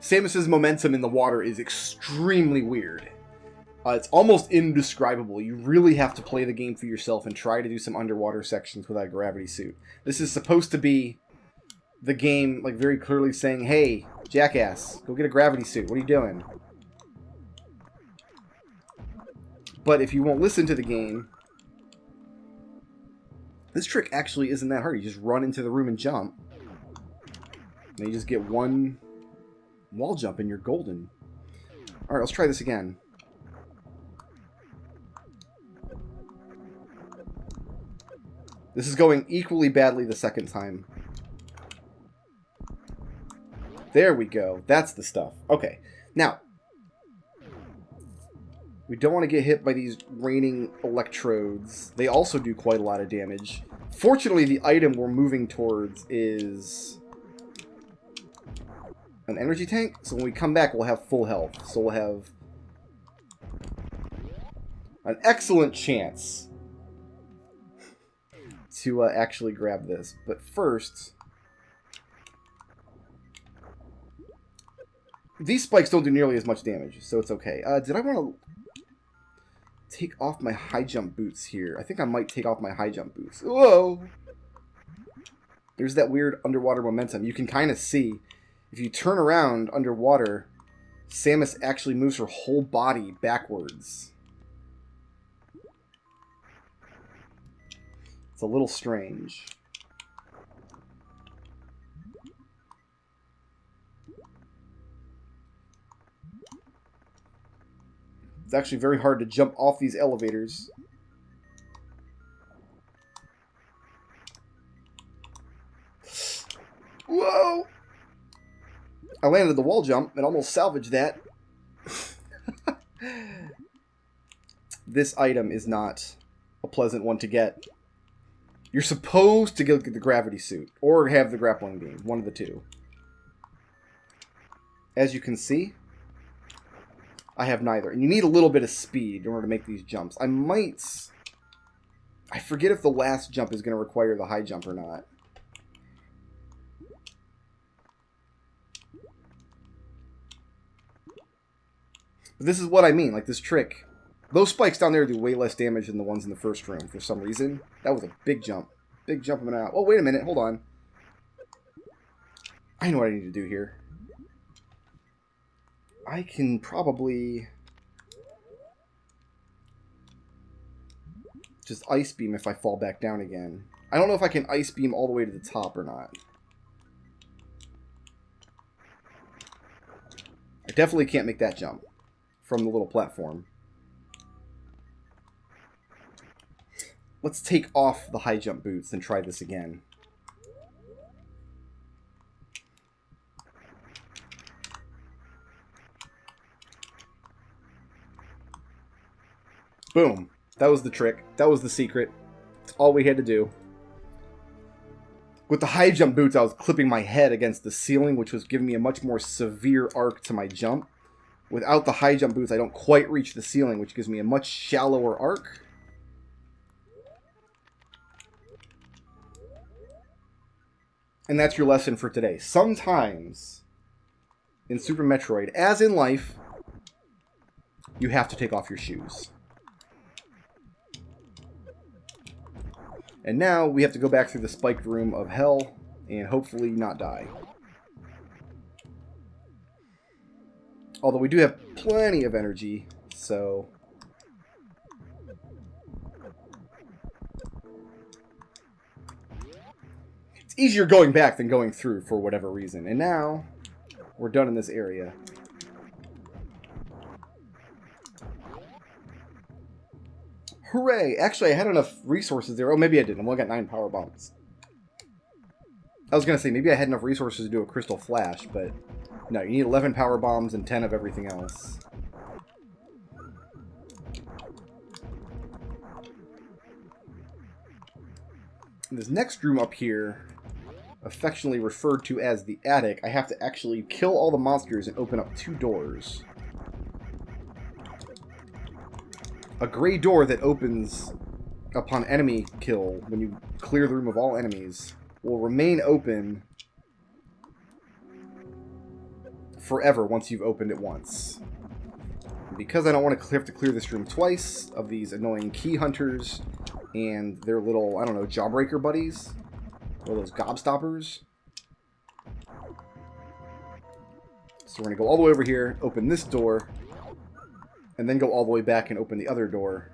Samus's momentum in the water is extremely weird. It's almost indescribable. You really have to play the game for yourself and try to do some underwater sections without a gravity suit. This is supposed to be the game, like, very clearly saying, hey, jackass, go get a gravity suit. What are you doing? But if you won't listen to the game, this trick actually isn't that hard. You just run into the room and jump. And you just get one wall jump and you're golden. Alright, let's try this again. This is going equally badly the second time. There we go. That's the stuff. Okay. Now, we don't want to get hit by these raining electrodes. They also do quite a lot of damage. Fortunately, the item we're moving towards is an energy tank. So when we come back, we'll have full health. So we'll have an excellent chance to actually grab this. But first, these spikes don't do nearly as much damage, so it's okay. Did I want to take off my high jump boots here? I think I might take off my high jump boots. Whoa! There's that weird underwater momentum. You can kind of see, if you turn around underwater, Samus actually moves her whole body backwards. It's a little strange. It's actually very hard to jump off these elevators. Whoa! I landed the wall jump and almost salvaged that. This item is not a pleasant one to get. You're supposed to get the gravity suit or have the grappling beam. One of the two. As you can see, I have neither. And you need a little bit of speed in order to make these jumps. I forget if the last jump is going to require the high jump or not. But this is what I mean, like this trick. Those spikes down there do way less damage than the ones in the first room for some reason. That was a big jump. Big jump and out. Oh, wait a minute. Hold on. I know what I need to do here. I can probably just ice beam if I fall back down again. I don't know if I can ice beam all the way to the top or not. I definitely can't make that jump from the little platform. Let's take off the high jump boots and try this again. Boom. That was the trick. That was the secret. That's all we had to do. With the high jump boots, I was clipping my head against the ceiling, which was giving me a much more severe arc to my jump. Without the high jump boots, I don't quite reach the ceiling, which gives me a much shallower arc. And that's your lesson for today. Sometimes, in Super Metroid, as in life, you have to take off your shoes. And now we have to go back through the spiked room of hell and hopefully not die. Although we do have plenty of energy, so it's easier going back than going through for whatever reason. And now we're done in this area. Hooray! Actually, I had enough resources there. Oh, maybe I didn't. I only got 9 power bombs. I was going to say, maybe I had enough resources to do a crystal flash, but no, you need 11 power bombs and 10 of everything else. In this next room up here, affectionately referred to as the attic, I have to actually kill all the monsters and open up 2 doors. A gray door that opens upon enemy kill when you clear the room of all enemies will remain open forever once you've opened it once. And because I don't want to have to clear this room twice of these annoying key hunters and their little, I don't know, jawbreaker buddies, or those gobstoppers. So we're going to go all the way over here, open this door, and then go all the way back and open the other door.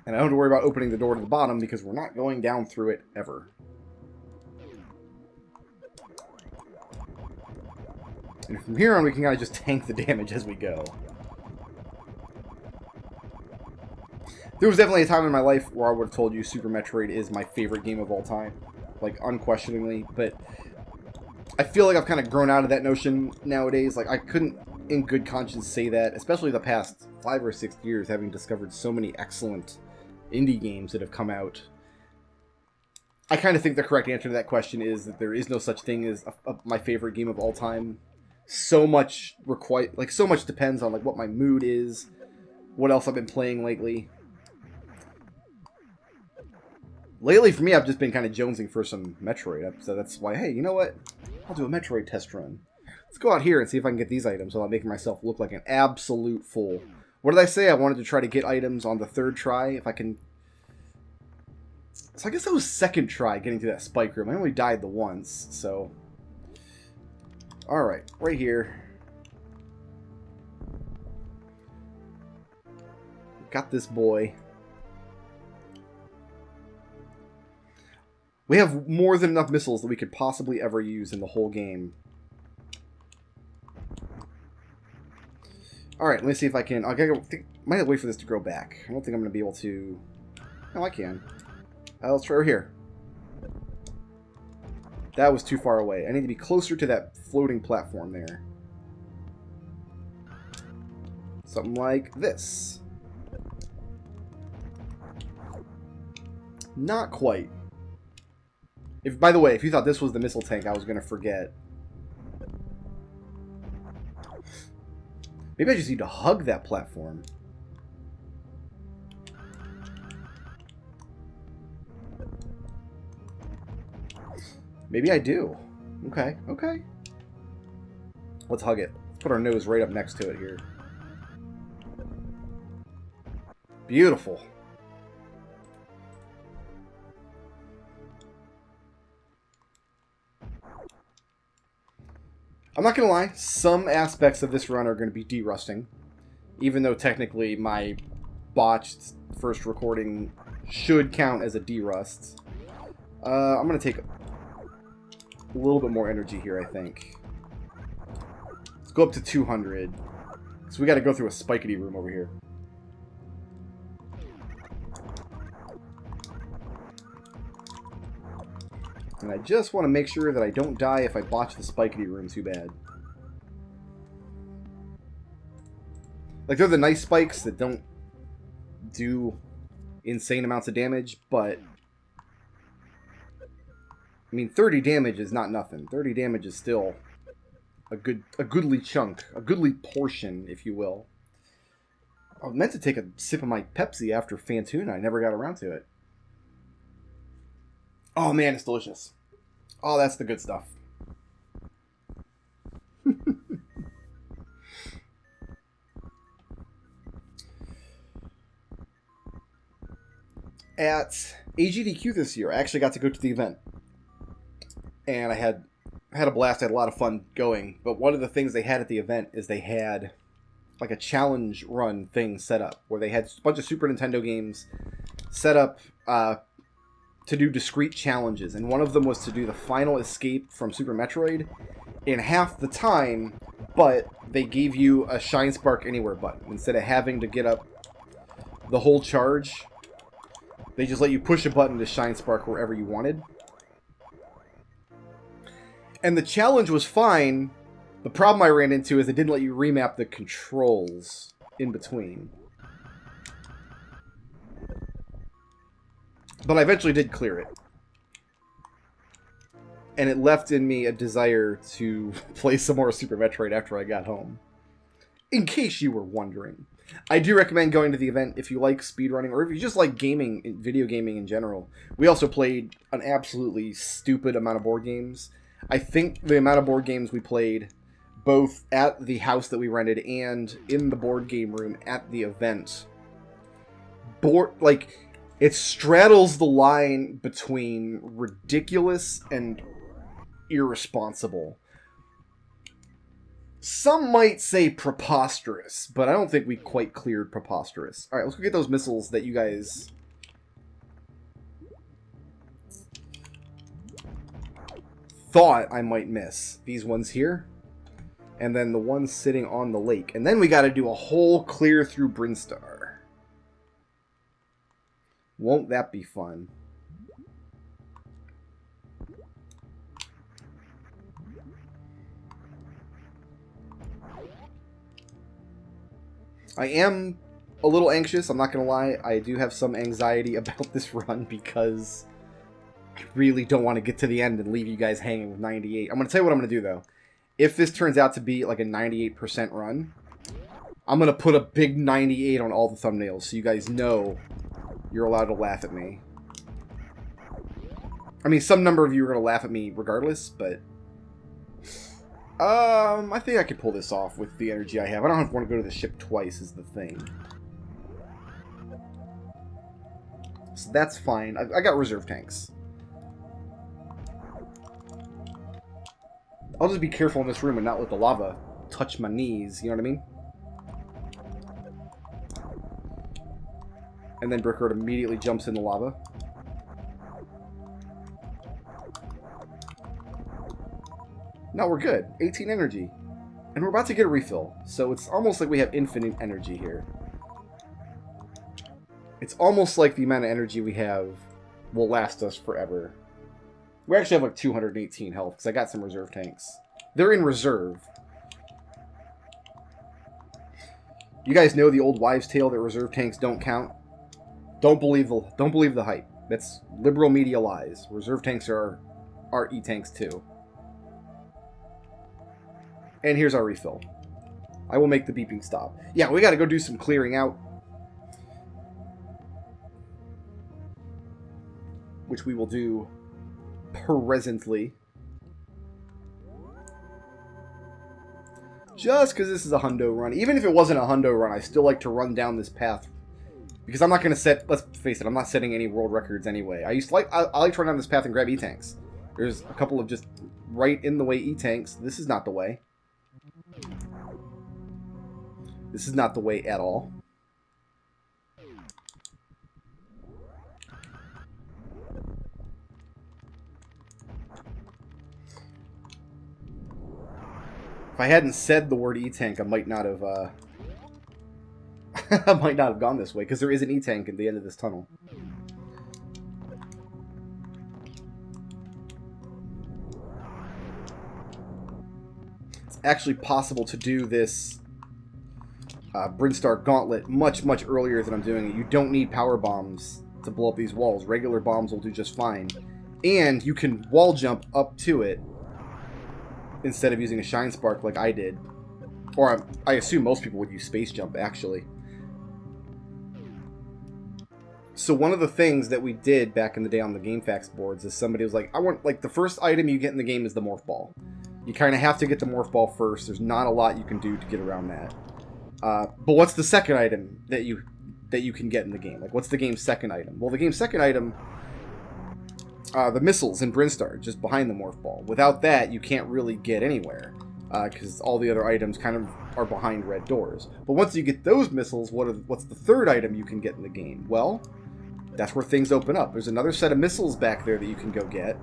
And I don't have to worry about opening the door to the bottom because we're not going down through it ever. And from here on, we can kind of just tank the damage as we go. There was definitely a time in my life where I would have told you Super Metroid is my favorite game of all time. Like, unquestioningly. But I feel like I've kind of grown out of that notion nowadays. Like, I couldn't, in good conscience, say that. Especially the past 5 or 6 years, having discovered so many excellent indie games that have come out. I kind of think the correct answer to that question is that there is no such thing as my favorite game of all time. So much so much depends on like what my mood is, what else I've been playing lately. Lately, for me, I've just been kind of jonesing for some Metroid, so that's why, hey, you know what? I'll do a Metroid test run. Let's go out here and see if I can get these items without making myself look like an absolute fool. What did I say? I wanted to try to get items on the 3rd try, if I can. So I guess that was 2nd try getting to that spike room. I only died the once, so. Alright, right here. Got this boy. We have more than enough missiles that we could possibly ever use in the whole game. Alright, let me see if I can. I might have to wait for this to grow back. I don't think I'm going to be able to. No, I can. Let's try over here. That was too far away. I need to be closer to that floating platform there. Something like this. Not quite. By the way, if you thought this was the missile tank, I was going to forget. Maybe I just need to hug that platform. Maybe I do. Okay, okay. Let's hug it. Let's put our nose right up next to it here. Beautiful. I'm not going to lie, some aspects of this run are going to be derusting. Even though technically my botched first recording should count as a derust. I'm going to take a little bit more energy here, I think. Let's go up to 200. So we got to go through a spikety room over here. And I just want to make sure that I don't die if I botch the spikety room too bad. Like, they're the nice spikes that don't do insane amounts of damage, but I mean, 30 damage is not nothing. 30 damage is still a goodly chunk, a goodly portion, if you will. I meant to take a sip of my Pepsi after Fantuna. I never got around to it. Oh man, it's delicious. Oh, that's the good stuff. At AGDQ this year, I actually got to go to the event. And I had a blast. I had a lot of fun going. But one of the things they had at the event is they had like a challenge run thing set up where they had a bunch of Super Nintendo games set up to do discrete challenges. And one of them was to do the final escape from Super Metroid in half the time, but they gave you a Shine Spark Anywhere button. Instead of having to get up the whole charge, they just let you push a button to Shine Spark wherever you wanted. And the challenge was fine. The problem I ran into is it didn't let you remap the controls in between. But I eventually did clear it. And it left in me a desire to play some more Super Metroid after I got home. In case you were wondering. I do recommend going to the event if you like speedrunning, or if you just like gaming, video gaming in general. We also played an absolutely stupid amount of board games. I think the amount of board games we played, both at the house that we rented and in the board game room at the event, it straddles the line between ridiculous and irresponsible. Some might say preposterous, but I don't think we quite cleared preposterous. Alright, let's go get those missiles that you guys... thought I might miss. These ones here. And then the ones sitting on the lake. And then we gotta do a whole clear through Brinstar. Won't that be fun? I am a little anxious, I'm not going to lie. I do have some anxiety about this run because I really don't want to get to the end and leave you guys hanging with 98. I'm going to tell you what I'm going to do, though. If this turns out to be like a 98% run, I'm going to put a big 98 on all the thumbnails so you guys know you're allowed to laugh at me. I mean, some number of you are going to laugh at me regardless, but... I think I could pull this off with the energy I have. I don't want to go to the ship twice is the thing. So that's fine. I got reserve tanks. I'll just be careful in this room and not let the lava touch my knees, you know what I mean? And then Brickroad immediately jumps in the lava. No, we're good. 18 energy. And we're about to get a refill. So it's almost like we have infinite energy here. It's almost like the amount of energy we have will last us forever. We actually have like 218 health because I got some reserve tanks. They're in reserve. You guys know the old wives' tale that reserve tanks don't count? Don't believe the hype. That's liberal media lies. Reserve tanks are E-tanks too. And here's our refill. I will make the beeping stop. Yeah, we gotta go do some clearing out. Which we will do presently. Just because this is a hundo run. Even if it wasn't a hundo run, I still like to run down this path. Because I'm not going to set... Let's face it, I'm not setting any world records anyway. I like to run down this path and grab E-tanks. There's a couple of just right in the way E-tanks. This is not the way. This is not the way at all. If I hadn't said the word E-tank, I might not have, I might not have gone this way, because there is an E-tank at the end of this tunnel. It's actually possible to do this Brinstar Gauntlet much, much earlier than I'm doing it. You don't need power bombs to blow up these walls. Regular bombs will do just fine. And you can wall jump up to it instead of using a shine spark like I did. Or I assume most people would use space jump, actually. So one of the things that we did back in the day on the GameFAQs boards is somebody was like, I want, like, the first item you get in the game is the morph ball. You kind of have to get the morph ball first. There's not a lot you can do to get around that. But what's the second item that you can get in the game? Like, what's the game's second item? Well, the game's second item, the missiles in Brinstar, just behind the morph ball. Without that, you can't really get anywhere, because all the other items kind of are behind red doors. But once you get those missiles, what's the third item you can get in the game? Well, that's where things open up. There's another set of missiles back there that you can go get.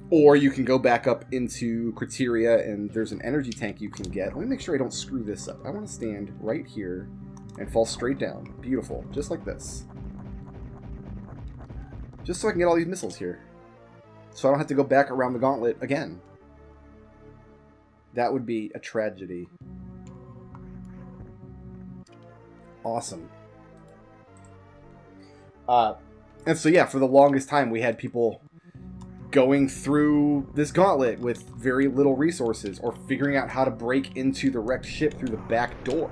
Or you can go back up into Criteria, and there's an energy tank you can get. Let me make sure I don't screw this up. I want to stand right here and fall straight down. Beautiful. Just like this. Just so I can get all these missiles here. So I don't have to go back around the gauntlet again. That would be a tragedy. Awesome. And so yeah, for the longest time we had people going through this gauntlet with very little resources, or figuring out how to break into the wrecked ship through the back door,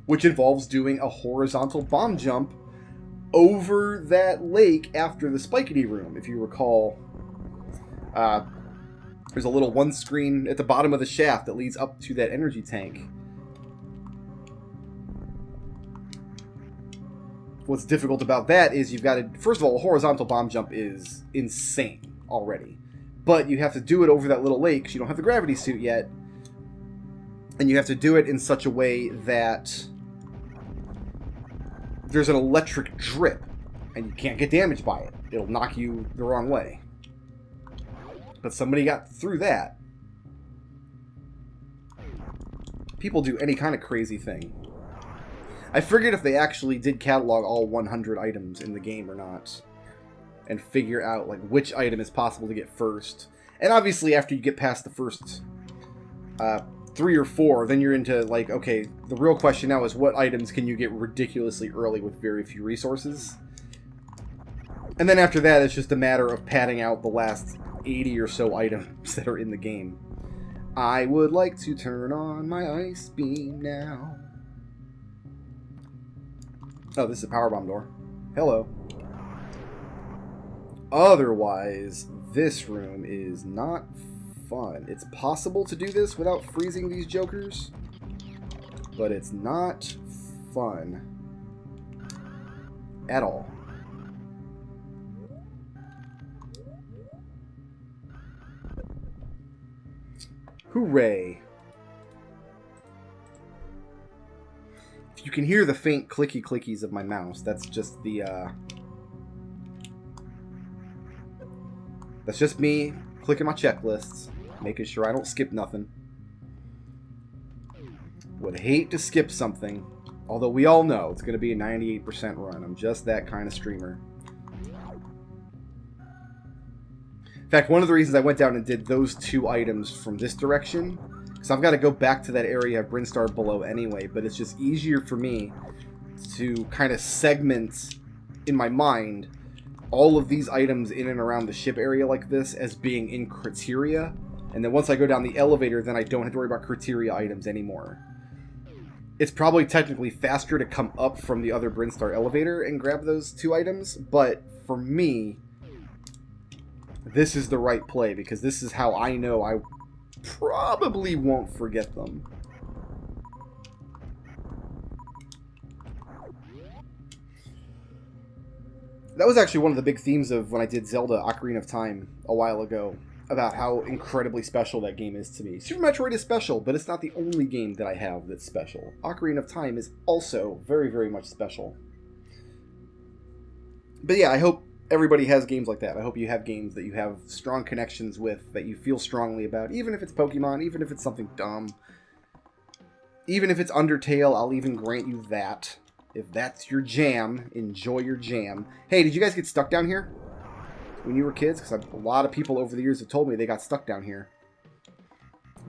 which involves doing a horizontal bomb jump over that lake after the Spikety room. If you recall, There's a little one screen at the bottom of the shaft that leads up to that energy tank. What's difficult about that is you've got to... First of all, a horizontal bomb jump is insane already. But you have to do it over that little lake because you don't have the gravity suit yet. And you have to do it in such a way that there's an electric drip. And you can't get damaged by it. It'll knock you the wrong way. But somebody got through that. People do any kind of crazy thing. I figured if they actually did catalog all 100 items in the game or not, and figure out like which item is possible to get first. And obviously after you get past the first 3 or 4, then you're into like, okay, the real question now is what items can you get ridiculously early with very few resources? And then after that, it's just a matter of padding out the last 80 or so items that are in the game. I would like to turn on my ice beam now. Oh, this is a power bomb door. Hello. Otherwise, this room is not fun. It's possible to do this without freezing these jokers, but it's not fun at all. Hooray. If you can hear the faint clicky clickies of my mouse, that's just the that's just me clicking my checklists, making sure I don't skip nothing. Would hate to skip something, although we all know it's going to be a 98% run. I'm just that kind of streamer. In fact, one of the reasons I went down and did those 2 items from this direction, because I've got to go back to that area of Brinstar below anyway, but it's just easier for me to kind of segment in my mind all of these items in and around the ship area like this as being in criteria, and then once I go down the elevator, then I don't have to worry about criteria items anymore. It's probably technically faster to come up from the other Brinstar elevator and grab those 2 items, but for me, this is the right play, because this is how I know I probably won't forget them. That was actually one of the big themes of when I did Zelda Ocarina of Time a while ago, about how incredibly special that game is to me. Super Metroid is special, but it's not the only game that I have that's special. Ocarina of Time is also very, very much special. But yeah, I hope everybody has games like that. I hope you have games that you have strong connections with, that you feel strongly about, even if it's Pokemon, even if it's something dumb. Even if it's Undertale, I'll even grant you that. If that's your jam, enjoy your jam. Hey, did you guys get stuck down here when you were kids? Because a lot of people over the years have told me they got stuck down here.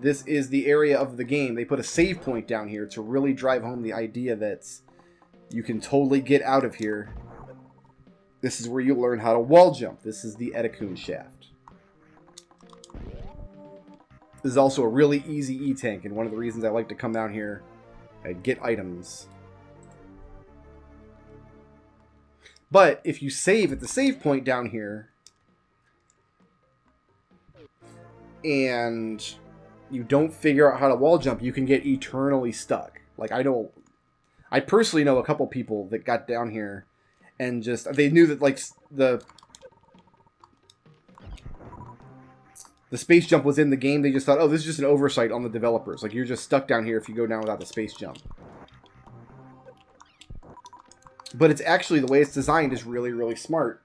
This is the area of the game. They put a save point down here to really drive home the idea that you can totally get out of here. This is where you learn how to wall jump. This is the Etikun shaft. This is also a really easy E-tank, and one of the reasons I like to come down here and get items. But if you save at the save point down here, and you don't figure out how to wall jump, you can get eternally stuck. Like, I personally know a couple people that got down here and just, they knew that, like, the space jump was in the game. They just thought, oh, this is just an oversight on the developers. Like, you're just stuck down here if you go down without the space jump. But it's actually, the way it's designed is really, really smart.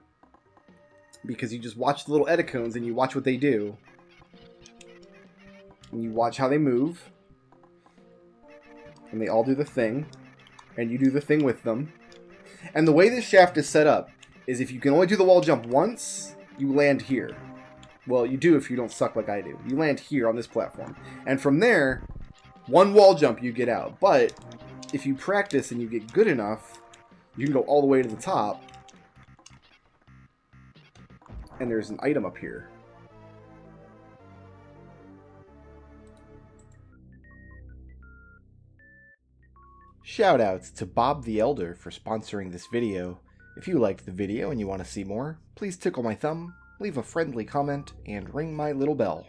Because you just watch the little Etikuns and you watch what they do. And you watch how they move. And they all do the thing. And you do the thing with them. And the way this shaft is set up is if you can only do the wall jump once, you land here. Well, you do if you don't suck like I do. You land here on this platform. And from there, one wall jump you get out. But if you practice and you get good enough, you can go all the way to the top. And there's an item up here. Shoutouts to Bob the Elder for sponsoring this video. If you liked the video and you want to see more, please tickle my thumb, leave a friendly comment, and ring my little bell.